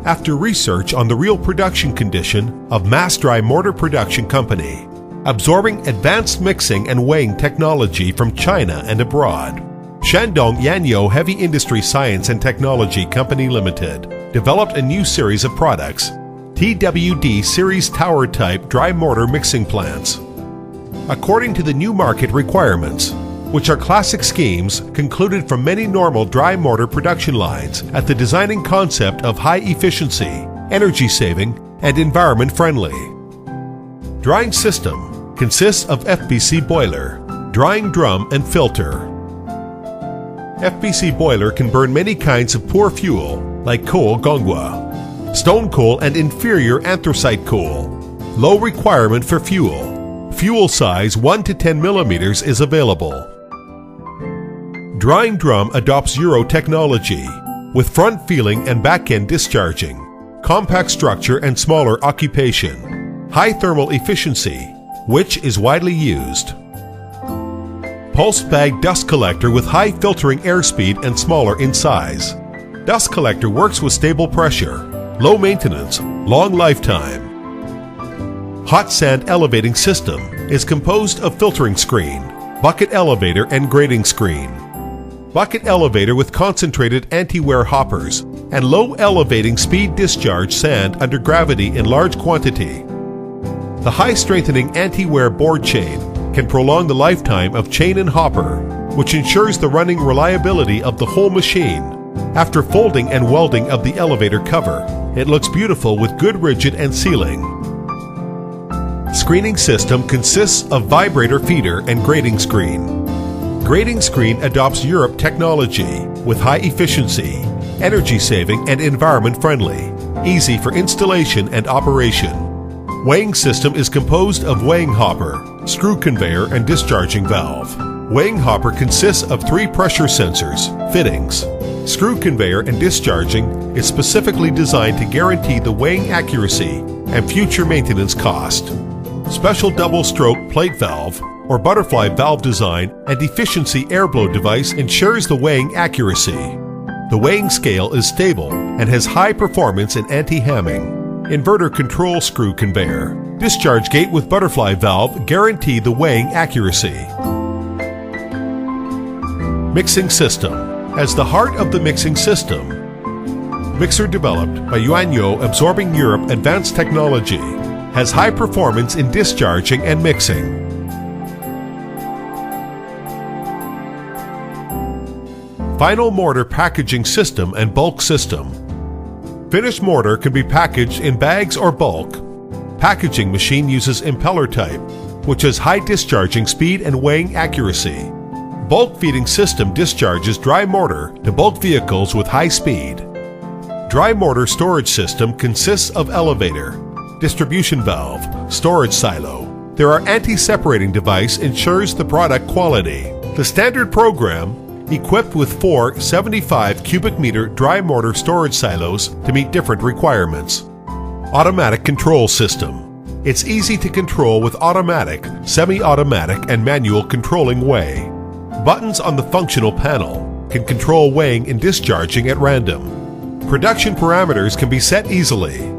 after research on the real production condition of mass dry mortar production company, absorbing advanced mixing and weighing technology from China and abroad. Shandong Yanyo Heavy Industry Science and Technology Company Limited developed a new series of products, TWD Series Tower Type Dry Mortar Mixing Plants. According to the new market requirements, which are classic schemes concluded from many normal dry mortar production lines at the designing concept of high efficiency, energy saving, and environment friendly. Drying system consists of FBC boiler, drying drum, and filter. FBC boiler can burn many kinds of poor fuel like coal gongwa, stone coal, and inferior anthracite coal. Low requirement for fuel. Fuel size 1 to 10 millimeters is available. Drying drum adopts Euro technology with front feeling and back-end discharging, compact structure and smaller occupation, high thermal efficiency, which is widely used. Pulse bag dust collector with high filtering airspeed and smaller in size. Dust collector works with stable pressure, low maintenance, long lifetime. Hot sand elevating system is composed of filtering screen, bucket elevator, and grading screen. Bucket elevator with concentrated anti-wear hoppers and low elevating speed discharge sand under gravity in large quantity. The high strengthening anti-wear board chain can prolong the lifetime of chain and hopper, which ensures the running reliability of the whole machine. After folding and welding of the elevator cover, it looks beautiful with good rigid and sealing. Screening system consists of vibrator feeder and grading screen. Grading screen adopts Europe technology with high efficiency, energy saving, and environment friendly, easy for installation and operation. Weighing system is composed of weighing hopper, screw conveyor, and discharging valve. Weighing hopper consists of 3 pressure sensors, fittings. Screw conveyor and discharging is specifically designed to guarantee the weighing accuracy and future maintenance cost. Special double-stroke plate valve or butterfly valve design and efficiency airflow device ensures the weighing accuracy. The weighing scale is stable and has high performance in anti-hamming. Inverter control screw conveyor, discharge gate with butterfly valve guarantee the weighing accuracy. Mixing system. As the heart of the mixing system, mixer developed by Yuanyo Absorbing Europe Advanced Technology has high performance in discharging and mixing. Final mortar packaging system and bulk system. Finished mortar can be packaged in bags or bulk. Packaging machine uses impeller type, which has high discharging speed and weighing accuracy. Bulk feeding system discharges dry mortar to bulk vehicles with high speed. Dry mortar storage system consists of elevator, distribution valve, storage silo. There are anti-separating device ensures the product quality. The standard program equipped with 4 75 cubic meter dry mortar storage silos to meet different requirements. Automatic control system. It's easy to control with automatic, semi-automatic, and manual controlling weigh. Buttons on the functional panel can control weighing and discharging at random. Production parameters can be set easily.